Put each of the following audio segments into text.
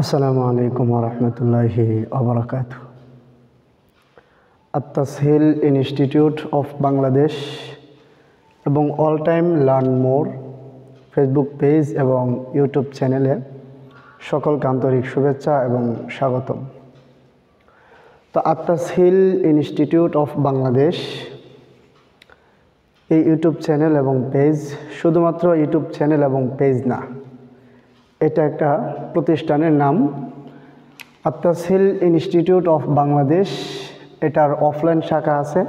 আসসালামু আলাইকুম ওরহমতুল্লাহি ওবরাকাতুহু। আত-তাসহিল ইনস্টিটিউট অফ বাংলাদেশ এবং অল টাইম লার্ন মোর ফেসবুক পেজ এবং ইউটিউব চ্যানেলে সকলকে আন্তরিক শুভেচ্ছা এবং স্বাগতম। তো আত-তাসহিল ইনস্টিটিউট অফ বাংলাদেশ এই ইউটিউব চ্যানেল এবং পেজ শুধুমাত্র ইউটিউব চ্যানেল এবং পেজ না, এটা একটা প্রতিষ্ঠানের নাম। আত-তাসহিল ইনস্টিটিউট অফ বাংলাদেশ, এটার অফলাইন শাখা আছে,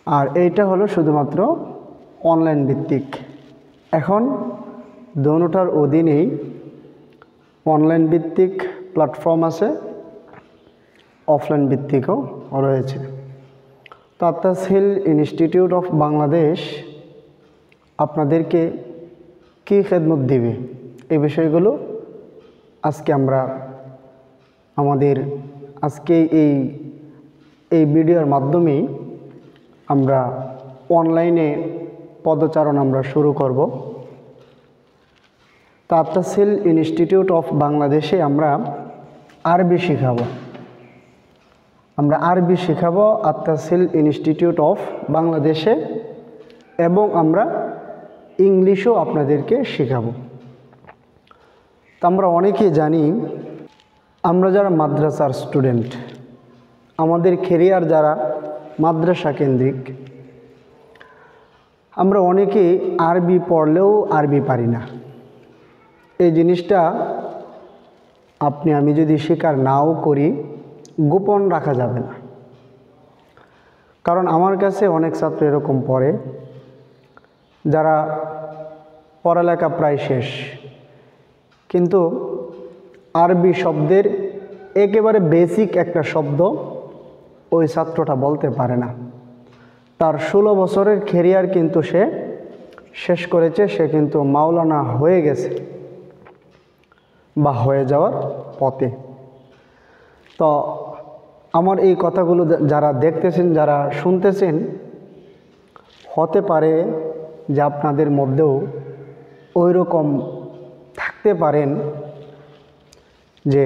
আর এইটা হলো শুধুমাত্র অনলাইন ভিত্তিক। এখন দোনোটার অধীনেই অনলাইন ভিত্তিক প্ল্যাটফর্ম আছে, অফলাইন ভিত্তিকও রয়েছে। তো আত-তাসহিল ইনস্টিটিউট অফ বাংলাদেশ আপনাদেরকে কী খেদমত দিবে, এই বিষয়গুলো আজকে আমরা আমাদের এই ভিডিওর মাধ্যমেই আমরা অনলাইনে পদচারণ আমরা শুরু করব। তো আত-তাসহিল ইনস্টিটিউট অফ বাংলাদেশে আমরা আরবি শেখাবো আত-তাসহিল ইনস্টিটিউট অফ বাংলাদেশে, এবং আমরা ইংলিশও আপনাদেরকে শেখাবো। তো আমরা অনেকেই জানি, আমরা যারা মাদ্রাসার স্টুডেন্ট, আমাদের ক্যারিয়ার যারা মাদ্রাসা কেন্দ্রিক, আমরা অনেকেই আরবি পড়লেও আরবি পারি না। এই জিনিসটা আমি যদি স্বীকার নাও করি, গোপন রাখা যাবে না। কারণ আমার কাছে অনেক ছাত্র এরকম পড়ে যারা পড়ালেখা প্রায় শেষ, কিন্তু আরবি শব্দের একেবারে বেসিক একটা শব্দ ওই ছাত্রটা বলতে পারে না। তার 16 বছরের ক্যারিয়ার কিন্তু সে শেষ করেছে, সে কিন্তু মাওলানা হয়ে গেছে বা হয়ে যাওয়ার পথে। তো আমার এই কথাগুলো যারা দেখতেছেন, যারা শুনতেছেন, হতে পারে যে আপনাদের মধ্যেও ওই রকম থাকতে পারেন যে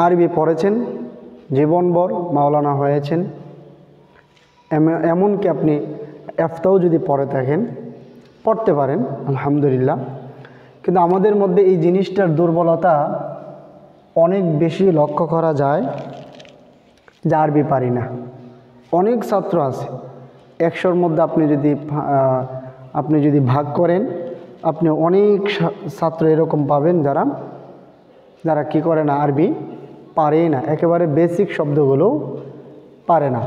আরবি পড়েছেন, জীবনভর মাওলানা হয়েছেন, এমনকি আপনি এফতাও যদি পড়তে পারেন, আলহামদুলিল্লাহ। কিন্তু আমাদের মধ্যে এই জিনিসটার দুর্বলতা অনেক বেশি লক্ষ্য করা যায়, যে আরবি পারি না। অনেক ছাত্র আছে, 100-র মধ্যে আপনি যদি ভাগ করেন, আপনি অনেক ছাত্র এরকম পাবেন যারা কি করে না, আরবি পারেই না, একেবারে বেসিক শব্দগুলোও পারে না।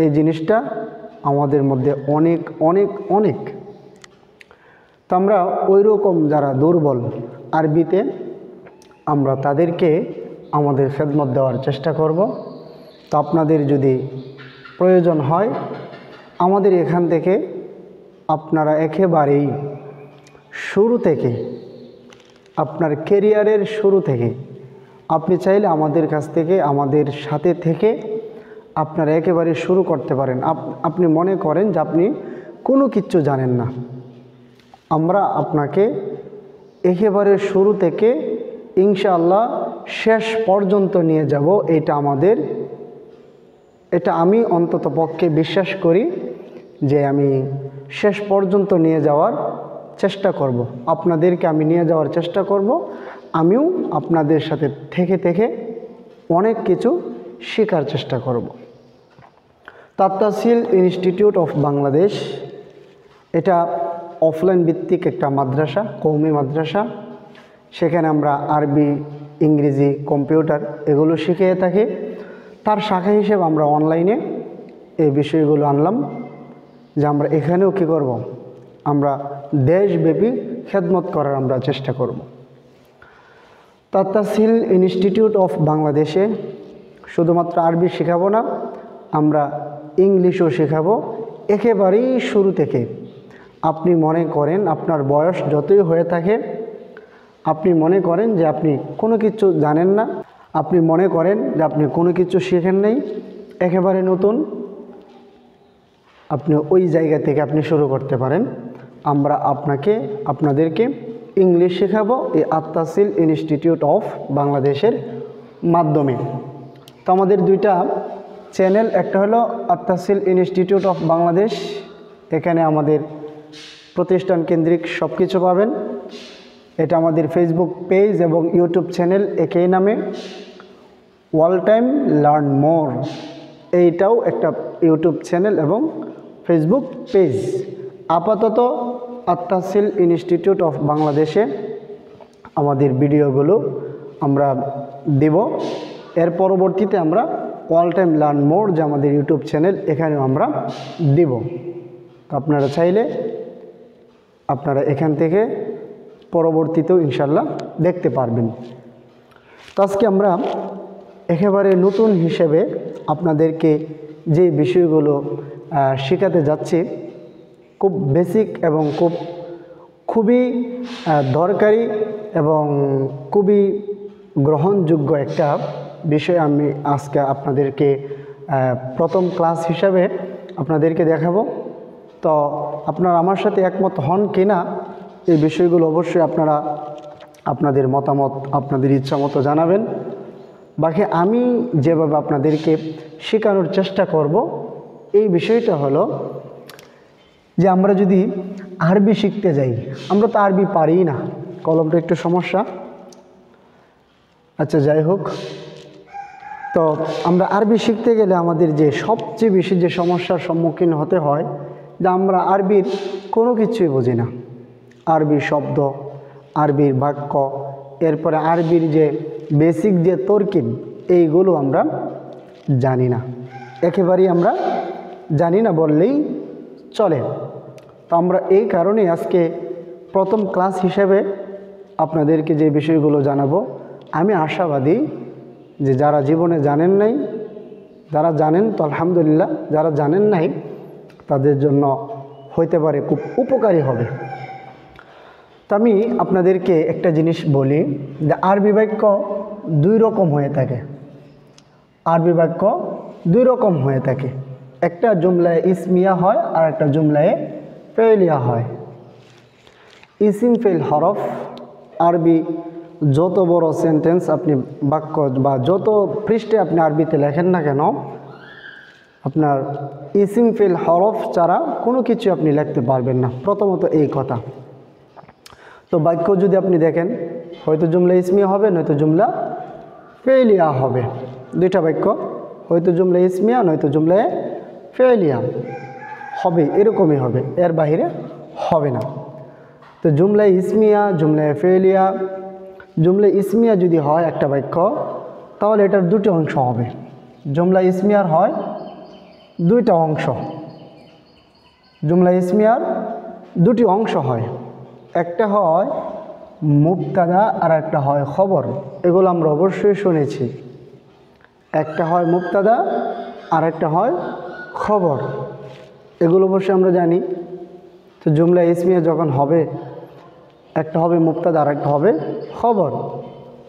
এই জিনিসটা আমাদের মধ্যে অনেক অনেক অনেক। তো আমরা ওই রকম যারা দুর্বল আরবিতে, আমরা তাদেরকে আমাদের খেদমত দেওয়ার চেষ্টা করব। তো আপনাদের যদি প্রয়োজন হয়, আমাদের এখান থেকে আপনারা একেবারেই শুরু থেকে, আপনার ক্যারিয়ারের শুরু থেকে আপনি চাইলে আমাদের কাছ থেকে, আমাদের সাথে থেকে আপনারা একেবারে শুরু করতে পারেন। আপনি মনে করেন যে আপনি কোনো কিচ্ছু জানেন না, আমরা আপনাকে একেবারে শুরু থেকে ইনশাআল্লাহ শেষ পর্যন্ত নিয়ে যাব। এটা আমি অন্তত পক্ষে বিশ্বাস করি যে আমি শেষ পর্যন্ত নিয়ে যাওয়ার চেষ্টা করব। আপনাদেরকে আমি নিয়ে যাওয়ার চেষ্টা করব। আমিও আপনাদের সাথে থেকে অনেক কিছু শেখার চেষ্টা করব। আত-তাসহিল ইনস্টিটিউট অফ বাংলাদেশ, এটা অফলাইন ভিত্তিক একটা মাদ্রাসা, কওমি মাদ্রাসা। সেখানে আমরা আরবি, ইংরেজি, কম্পিউটার এগুলো শিখিয়ে থাকি। তার শাখা হিসেবে আমরা অনলাইনে এই বিষয়গুলো আনলাম, যে আমরা এখানেও কী করব, আমরা দেশব্যাপী খেদমত করার আমরা চেষ্টা করব। আত-তাসহিল ইনস্টিটিউট অফ বাংলাদেশে শুধুমাত্র আরবি শেখাবো না, আমরা ইংলিশও শেখাবো একেবারেই শুরু থেকে। আপনি মনে করেন আপনার বয়স যতই হয়ে থাকে, আপনি মনে করেন যে আপনি কোনো কিছু জানেন না, আপনি মনে করেন যে আপনি কোনো কিছু শেখেন নাই, একেবারে নতুন, আপনি ওই জায়গা থেকে আপনি শুরু করতে পারেন। আমরা আপনাদেরকে ইংলিশ শেখাবো এই আত্তাসিল ইনস্টিটিউট অফ বাংলাদেশের মাধ্যমে। তো আমাদের দুইটা চ্যানেল, একটা হলো আত্তাসিল ইনস্টিটিউট অফ বাংলাদেশ, এখানে আমাদের প্রতিষ্ঠান কেন্দ্রিক সব কিছু পাবেন। এটা আমাদের ফেসবুক পেজ এবং ইউটিউব চ্যানেল একই নামে, অল টাইম লার্ন মোর, এইটাও একটা ইউটিউব চ্যানেল এবং ফেসবুক পেজ। আপাতত আত্তাসিল ইনস্টিটিউট অফ বাংলাদেশে আমাদের ভিডিওগুলো আমরা দেব। এর পরবর্তীতে আমরা অল টাইম লার্ন মোর, যে আমাদের ইউটিউব চ্যানেল, এখানেও আমরা দেব। তো আপনারা চাইলে আপনারা এখান থেকে পরবর্তীতেও ইনশাল্লাহ দেখতে পারবেন। তো আজকে আমরা একেবারে নতুন হিসেবে আপনাদেরকে যে বিষয়গুলো শেখাতে যাচ্ছি, খুব বেসিক এবং খুবই দরকারি এবং খুবই গ্রহণযোগ্য একটা বিষয় আমি আজকে আপনাদেরকে প্রথম ক্লাস হিসাবে আপনাদেরকে দেখাবো। তো আপনারা আমার সাথে একমত হন কি না, এই বিষয়গুলো অবশ্যই আপনারা আপনাদের মতামত আপনাদের ইচ্ছা মতো জানাবেন। বাকি আমি যেভাবে আপনাদেরকে শেখানোর চেষ্টা করব, এই বিষয়টা হলো যে আমরা যদি আরবি শিখতে যাই, আমরা তো আরবি পারি না, কলমটা একটু সমস্যা, আচ্ছা যাই হোক। তো আমরা আরবি শিখতে গেলে আমাদের যে সবচেয়ে বেশি যে সমস্যার সম্মুখীন হতে হয়, যে আমরা আরবির কোনো কিছুই বুঝি না। আরবি শব্দ, আরবির বাক্য, এরপরে আরবির যে বেসিক যে তরকিব, এইগুলো আমরা জানি না, একেবারেই আমরা জানি না বললেই চলে। তো আমরা এই কারণে আজকে প্রথম ক্লাস হিসেবে আপনাদেরকে যে বিষয়গুলো জানাবো, আমি আশাবাদী যে যারা জীবনে জানেন নাই, যারা জানেন তো আলহামদুলিল্লাহ, যারা জানেন নাই তাদের জন্য হইতে পারে খুব উপকারী হবে। তো আমি আপনাদেরকে একটা জিনিস বলি, যে আরবি বাক্য দুই রকম হয়ে থাকে। আরবি বাক্য দুই রকম হয়ে থাকে, একটা জুমলায় ইসমিয়া হয় আর একটা জুমলায় ফেলিয়া হয়। ইসিম ফেল হরফ, আরবি যত বড় সেন্টেন্স আপনি বাক্য বা যত পৃষ্ঠে আপনি আরবিতে লেখেন না কেন, আপনার ইসিম ফেল হরফ ছাড়া কোনো কিছু আপনি লিখতে পারবেন না, প্রথমত এই কথা। তো বাক্য যদি আপনি দেখেন, হয়তো জুমলা ইসমিয়া হবে, নয়তো জুমলা ফেলিয়া হবে। দুইটা বাক্য, হয়তো জুমলা ইসমিয়া নয়তো জুমলায় ফেলিয়া হবে, এরকমই হবে, এর বাইরে হবে না। তো জুমলা ইসমিয়া, জুমলায় ফেলিয়া, জুমলা ইসমিয়া যদি হয় একটা বাক্য, তাহলে এটার দুটি অংশ হবে। জুমলা ইসমিয়ার হয় দুইটা অংশ, জুমলা ইসমিয়ার দুটি অংশ হয়, একটা হয় মুবতাদা আর একটা হয় খবর। এগুলো আমরা অবশ্যই শুনেছি, একটা হয় মুবতাদা আর একটা হয় খবর, এগুলো অবশ্যই আমরা জানি। তো জুমলা ইসমিয়া যখন হবে, একটা হবে মুবতাদা আর একটা হবে খবর।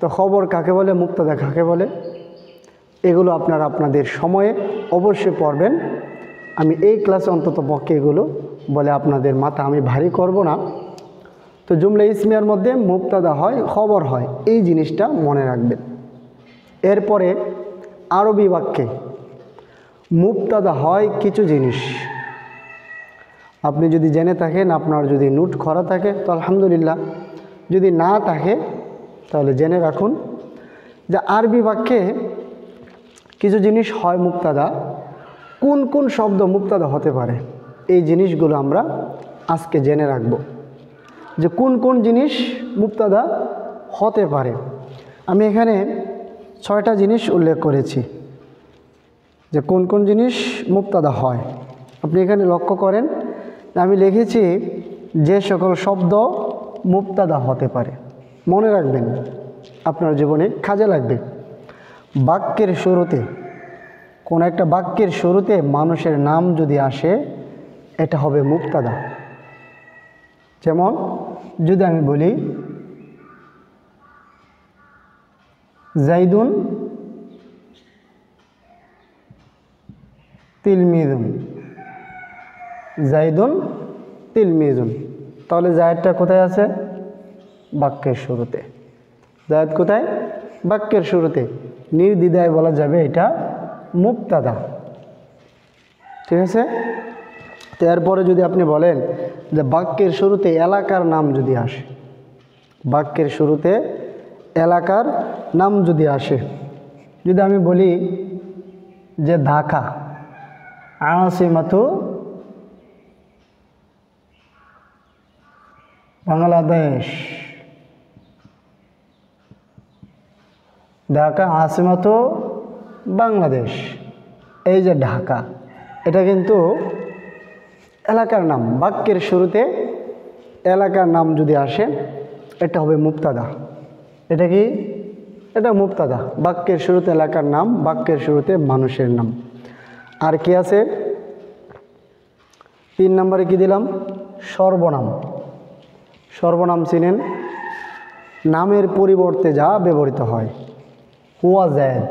তো খবর কাকে বলে, মুবতাদা কাকে বলে, এগুলো আপনারা আপনাদের সময়ে অবশ্যই পড়বেন। আমি এই ক্লাসে অন্তত পক্ষে এগুলো বলে আপনাদের মাথা আমি ভারী করব না। তো জুমলা ইসমিয়ার মধ্যে মুবতাদা হয়, খবর হয়, এই জিনিসটা মনে রাখবেন। এরপরে আরবি বাক্যে মুবতাদা হয় কিছু জিনিস, আপনি যদি জেনে থাকেন, আপনার যদি নোট করা থাকে তো আলহামদুলিল্লাহ, যদি না থাকে তাহলে জেনে রাখুন যে আরবি বাক্যে কিছু জিনিস হয় মুবতাদা। কোন কোন শব্দ মুবতাদা হতে পারে, এই জিনিসগুলো আমরা আজকে জেনে রাখব, যে কোন কোন জিনিস মুবতাদা হতে পারে। আমি এখানে 6টা জিনিস উল্লেখ করেছি, যে কোন কোন জিনিস মুবতাদা হয়। আপনি এখানে লক্ষ্য করেন, আমি লিখেছি যে সকল শব্দ মুবতাদা হতে পারে। মনে রাখবেন, আপনার জীবনে কাজে লাগবে। বাক্যের শুরুতে, কোন একটা বাক্যের শুরুতে মানুষের নাম যদি আসে, এটা হবে মুবতাদা। যেমন যদি আমি বলি জাইদুন তিলমিজুন, জাইদুন তিলমিজুন, তাহলে জায়দটা কোথায় আছে, বাক্যের শুরুতে। জায়েদ কোথায়? বাক্যের শুরুতে। নির্দ্বিধায় বলা যাবে এটা মুবতাদা। ঠিক আছে? তো এরপরে যদি আপনি বলেন যে বাক্যের শুরুতে এলাকার নাম যদি আসে, বাক্যের শুরুতে এলাকার নাম যদি আসে, যদি আমি বলি যে ঢাকা আসিমাতু বাংলাদেশ, ঢাকা আসিমাতু বাংলাদেশ, এই যে ঢাকা, এটা কিন্তু এলাকার নাম। বাক্যের শুরুতে এলাকার নাম যদি আসে এটা হবে মুবতাদা। এটা কি? এটা মুবতাদা। বাক্যের শুরুতে এলাকার নাম, বাক্যের শুরুতে মানুষের নাম। আর কি আছে? 3 নম্বরে কি দিলাম? সর্বনাম। সর্বনাম চিনেন? নামের পরিবর্তে যা ব্যবহৃত হয়। হুয়া জায়েদ,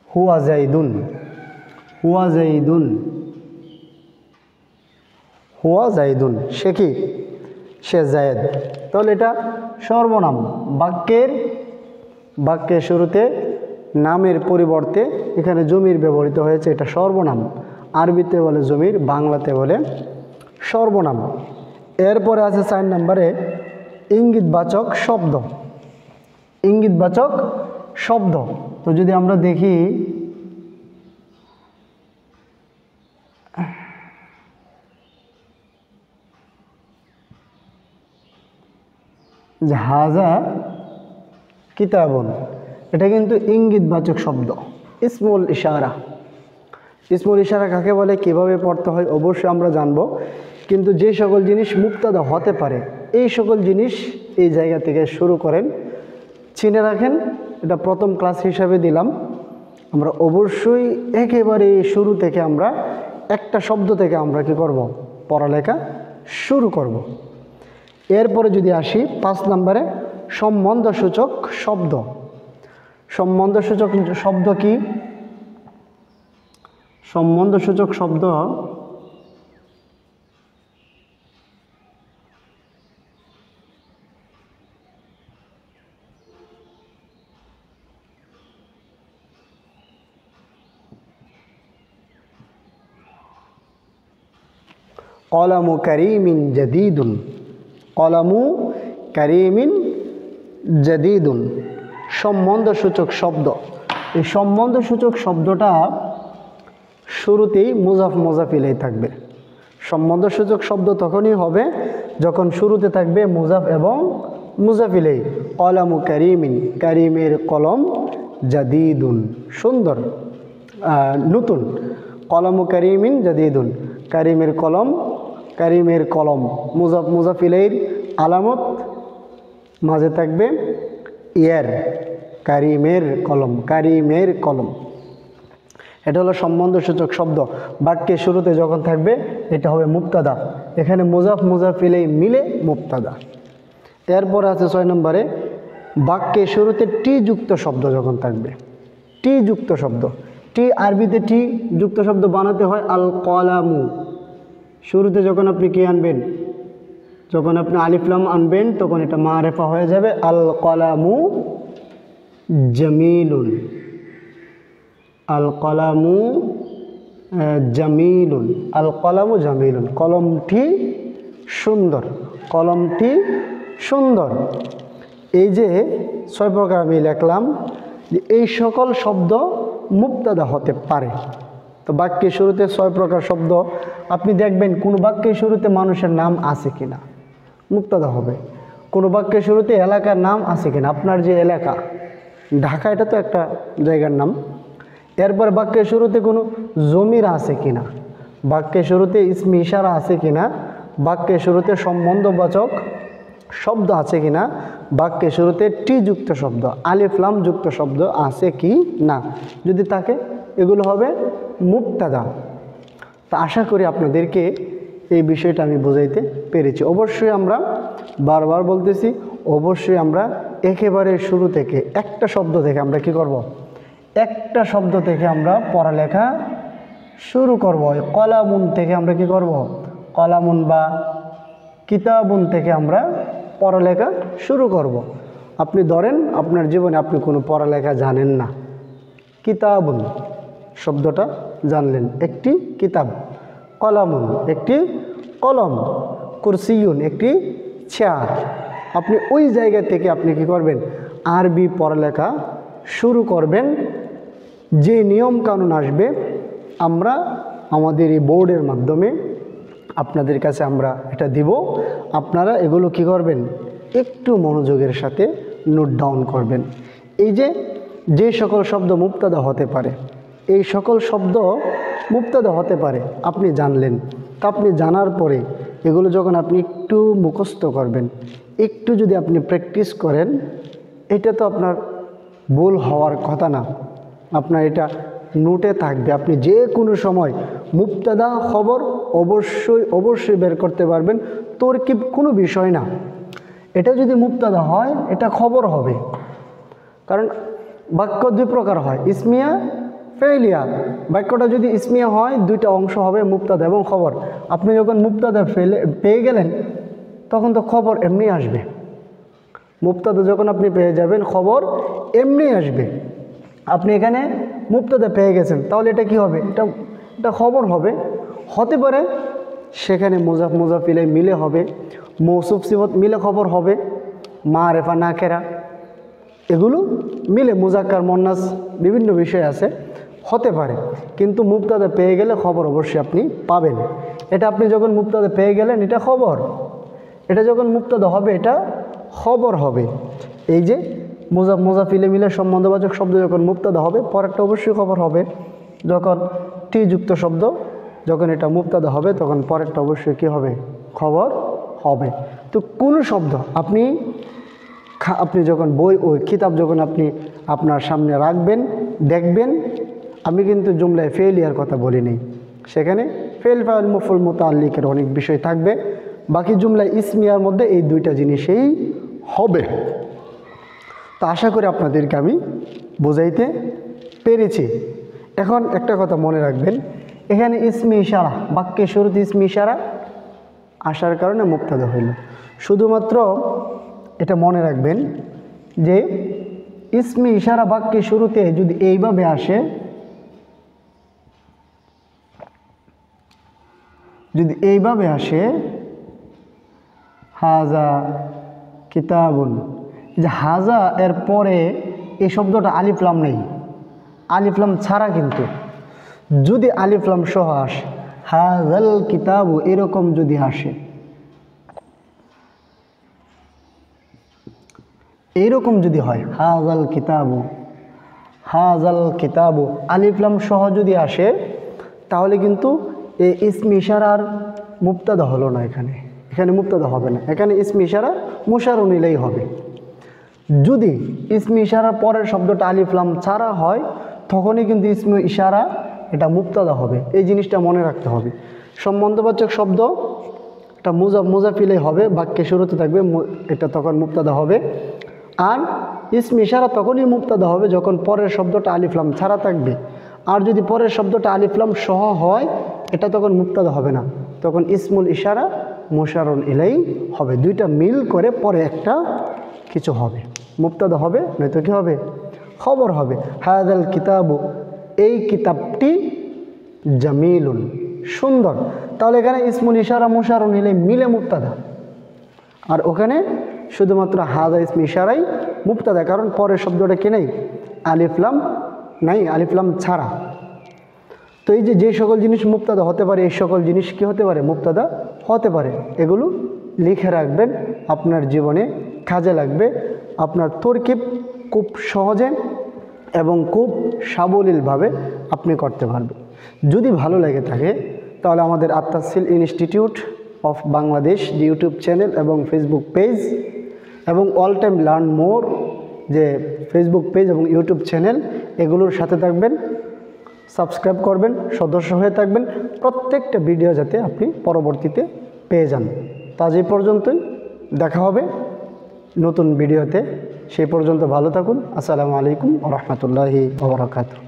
হুয়া জাইদুন, হুয়া জাইদুন, হুয়া জাইদুন, সে কি? সে জায়েদ। তাহলে এটা সর্বনাম। বাক্যের শুরুতে নামের পরিবর্তে এখানে জমির ব্যবহৃত হয়েছে, এটা সর্বনাম। আরবিতে বলে জমির, বাংলাতে বলে সর্বনাম। এরপরে আছে 4 নম্বরে ইঙ্গিতবাচক শব্দ। ইঙ্গিতবাচক শব্দ। তো যদি আমরা দেখি যে হাজা কিতাবুন, এটা কিন্তু ইঙ্গিতবাচক শব্দ। ইসমুল ইশারা। ইসমুল ইশারা কাকে বলে, কিভাবে পড়তে হয় অবশ্যই আমরা জানবো, কিন্তু যে সকল জিনিস মুবতাদা হতে পারে এই সকল জিনিস এই জায়গা থেকে শুরু করেন, চিনে রাখেন। এটা প্রথম ক্লাস হিসাবে দিলাম। আমরা অবশ্যই একেবারে শুরু থেকে আমরা একটা শব্দ থেকে আমরা কি করব? পড়ালেখা শুরু করব। এরপরে যদি আসি 5 নম্বরে সম্বন্ধসূচক শব্দ। সম্বন্ধসূচক শব্দ কি? সম্বন্ধসূচক শব্দ কলামু কারীমিন জাদীদুন, কলামু কারীমিন জাদীদুন, সম্বন্ধসূচক শব্দ। এই সম্বন্ধসূচক শব্দটা শুরুতেই মুজাফ মুজাফ ইলাইহি থাকবে। সম্বন্ধসূচক শব্দ তখনই হবে যখন শুরুতে থাকবে মুজাফ এবং মুজাফ ইলাইহি। কলামু কারীমিন, কারীমের কলম, জাদীদুন, সুন্দর, নতুন। কলামু কারীমিন জাদীদুন, কারীমের কলম, কারীমের কলম, মুজাফ মুজাফ ইলাইহির আলামত মাঝে থাকবে ইয়ার, কারীমের কলম, কারীমের কলম। এটা হলো সম্বন্ধসূচক শব্দ। বাক্যের শুরুতে যখন থাকবে এটা হবে মুবতাদা। এখানে মুজাফ মুজাফ ইলাইহি মিলে মুবতাদা। এরপর আছে 6 নম্বরে বাক্যের শুরুতে টি যুক্ত শব্দ যখন থাকবে। টি যুক্ত শব্দ, টি আরবিতে টি যুক্ত শব্দ বানাতে হয় আল কলামু। শুরুতে যখন আপনি কি আনবেন, যখন আপনি আলিফ লাম আনবেন তখন এটা মারেফা হয়ে যাবে। আল কলামু জামিলুন, আল কলামু জামিলুন, আল কলামু জামিলুন, কলমটি সুন্দর, কলমটি সুন্দর। এই যে 6 প্রকার আমি লিখলাম, যে এই সকল শব্দ মুবতাদা হতে পারে। তো বাক্যের শুরুতে 6 প্রকার শব্দ আপনি দেখবেন কোনো বাক্যের শুরুতে মানুষের নাম আছে কিনা, মুবতাদা হবে। কোনো বাক্যের শুরুতে এলাকার নাম আছে কিনা, আপনার যে এলাকা ঢাকা এটা তো একটা জায়গার নাম। এরপর বাক্যের শুরুতে কোনো জমির আছে কিনা, বাক্যের শুরুতে ইসমে ইশারা আছে কিনা, বাক্যের শুরুতে সম্বন্ধবাচক শব্দ আছে কিনা, বাক্যের শুরুতে টি যুক্ত শব্দ, আলিফ লাম যুক্ত শব্দ আছে কি না, যদি থাকে এগুলো হবে মুবতাদা। তা আশা করি আপনাদেরকে এই বিষয়টা আমি বোঝাইতে পেরেছি। অবশ্যই আমরা বারবার বলতেছি, অবশ্যই আমরা একেবারে শুরু থেকে একটা শব্দ থেকে আমরা কি করব, একটা শব্দ থেকে আমরা পড়ালেখা শুরু করব। কলামুন থেকে আমরা কি করব? কলামুন বা কিতাবুন থেকে আমরা পড়ালেখা শুরু করব। আপনি ধরেন আপনার জীবনে আপনি কোনো পড়ালেখা জানেন না, কিতাবুন শব্দটা জানলেন, একটি কিতাব, কলামুন একটি কলম, কুরসিয়ুন একটি চেয়ার। আপনি ওই জায়গা থেকে আপনি কি করবেন? আরবি পড়ালেখা শুরু করবেন। যে নিয়ম কানুন আসবে আমরা আমাদের এই বোর্ডের মাধ্যমে আপনাদের কাছে আমরা এটা দিব। আপনারা এগুলো কি করবেন? একটু মনোযোগের সাথে নোট ডাউন করবেন। এই যে সকল শব্দ মুবতাদা হতে পারে, এই সকল শব্দ মুবতাদা হতে পারে আপনি জানলেন। তা আপনি জানার পরে এগুলো যখন আপনি একটু মুখস্থ করবেন, একটু যদি আপনি প্র্যাকটিস করেন, এটা তো আপনার ভুল হওয়ার কথা না, আপনার এটা নোটে থাকবে। আপনি যে কোনো সময় মুবতাদা খবর অবশ্যই বের করতে পারবেন। তরকিব কোনো বিষয় না, এটা যদি মুবতাদা হয় এটা খবর হবে। কারণ বাক্য দুই প্রকার হয়, ইসমিয়া, ফেইলিয়া। বাক্যটা যদি ইসমিয়া হয় দুইটা অংশ হবে, মুবতাদা এবং খবর। আপনি যখন মুবতাদা পেয়ে গেলেন তখন তো খবর এমনি আসবে। মুবতাদা যখন আপনি পেয়ে যাবেন খবর এমনি আসবে। আপনি এখানে মুবতাদা পেয়ে গেছেন, তাহলে এটা কি হবে? এটা খবর হবে। হতে পারে সেখানে মুজাফ মুজাফিলে মিলে হবে, মৌসুফ সিফত মিলে খবর হবে, মারেফা নাকেরা এগুলো মিলে, মুজাক্কার মুন্নাস বিভিন্ন বিষয় আছে, হতে পারে। কিন্তু মুবতাদা পেয়ে গেলে খবর অবশ্যই আপনি পাবেন। এটা আপনি যখন মুবতাদা পেয়ে গেলেন এটা খবর, এটা যখন মুবতাদা হবে এটা খবর হবে। এই যে মুজাফ মুজাফিলে মিলে সম্বন্ধবাচক শব্দ যখন মুবতাদা হবে পরেরটা অবশ্যই খবর হবে। যখন টি যুক্ত শব্দ যখন এটা মুবতাদা হবে তখন পরেরটা অবশ্যই কী হবে? খবর হবে। তো কোনো শব্দ আপনি যখন বই ওই কিতাব যখন আপনি আপনার সামনে রাখবেন দেখবেন, আমি কিন্তু জুমলায় ফেলিয়ার কথা বলিনি, সেখানে ফেল ফাইল মুফুল মুতাআল্লিকের অনেক বিষয় থাকবে। বাকি জুমলায় ইসমিয়ার মধ্যে এই দুইটা জিনিসই হবে। তো আশা করি আপনাদেরকে আমি বোঝাইতে পেরেছি। এখন একটা কথা মনে রাখবেন, এখানে ইসমি ইশারা, বাক্যের শুরুতে ইসমি ইশারা আসার কারণে মুবতাদা হইল। শুধুমাত্র এটা মনে রাখবেন যে ইসমি ইশারা বাক্যের শুরুতে যদি এইভাবে আসে, হাজা কিতাবুন, যে হাজা এর পরে এই শব্দটা আলিফলাম নেই, আলিফলাম ছাড়া। কিন্তু যদি আলিফলাম সহ আসে, হাজাল কিতাবু এরকম যদি আসে, এইরকম যদি হয় হাজাল কিতাবু আলিফলাম সহ যদি আসে, তাহলে কিন্তু এই ইসমি ইশারার মুবতাদা হলো না, এখানে মুবতাদা হবে না, এখানে ইসমি ইশারা মুশারুন ইলাইহি হবে। যদি ইসমি ইশারার পরের শব্দটা আলিফলাম ছাড়া হয় তখনই কিন্তু ইসমি ইশারা এটা মুবতাদা হবে। এই জিনিসটা মনে রাখতে হবে। সম্বন্ধবাচক শব্দ এটা মুজাফ ইলাইহি হবে, বাক্যের শুরুতে থাকবে, এটা তখন মুবতাদা হবে। আর ইসমি ইশারা তখনই মুবতাদা হবে যখন পরের শব্দটা আলিফলাম ছাড়া থাকবে। আর যদি পরের শব্দটা আলিফলাম সহ হয় এটা তখন মুবতাদা হবে না, তখন ইসমুল ইশারা মুশারুন ইলাইহি হবে। দুইটা মিল করে পরে একটা কিছু হবে, মুবতাদা হবে, নয়তো কি হবে? খবর হবে। হাযাল কিতাবু এই কিতাবটি জামিলুন সুন্দর। তাহলে এখানে ইসমুল ইশারা মুশারুন ইলাইহি মিলে মুবতাদা, আর ওখানে শুধুমাত্র হাজা ইসমি ইশারাই মুবতাদা, কারণ পরের শব্দটা কি নেই? আলিফলাম নাই, আলিফলাম ছাড়া। তো এই যে সকল জিনিস মুবতাদা হতে পারে এই সকল জিনিস কি হতে পারে? মুবতাদা হতে পারে। এগুলো লিখে রাখবেন, আপনার জীবনে কাজে লাগবে। আপনার তরকিব খুব সহজে এবং খুব সাবলীলভাবে আপনি করতে পারবেন। যদি ভালো লেগে থাকে তাহলে আমাদের At Tashil institute of Bangladesh YouTube channel এবং ফেসবুক পেজ এবং অল টাইম লার্ন মোর যে ফেসবুক পেজ এবং ইউটিউব চ্যানেল, এগুলোর সাথে থাকবেন, সাবস্ক্রাইব করবেন, সদস্য হয়ে থাকবেন, প্রত্যেকটা ভিডিও যাতে আপনি পরবর্তীতে পেয়ে যান। তা আজ এই পর্যন্তই, দেখা হবে নতুন ভিডিওতে। সেই পর্যন্ত ভালো থাকুন। আসসালামু আলাইকুম ওয়া রাহমাতুল্লাহি ওয়া বারাকাতুহু।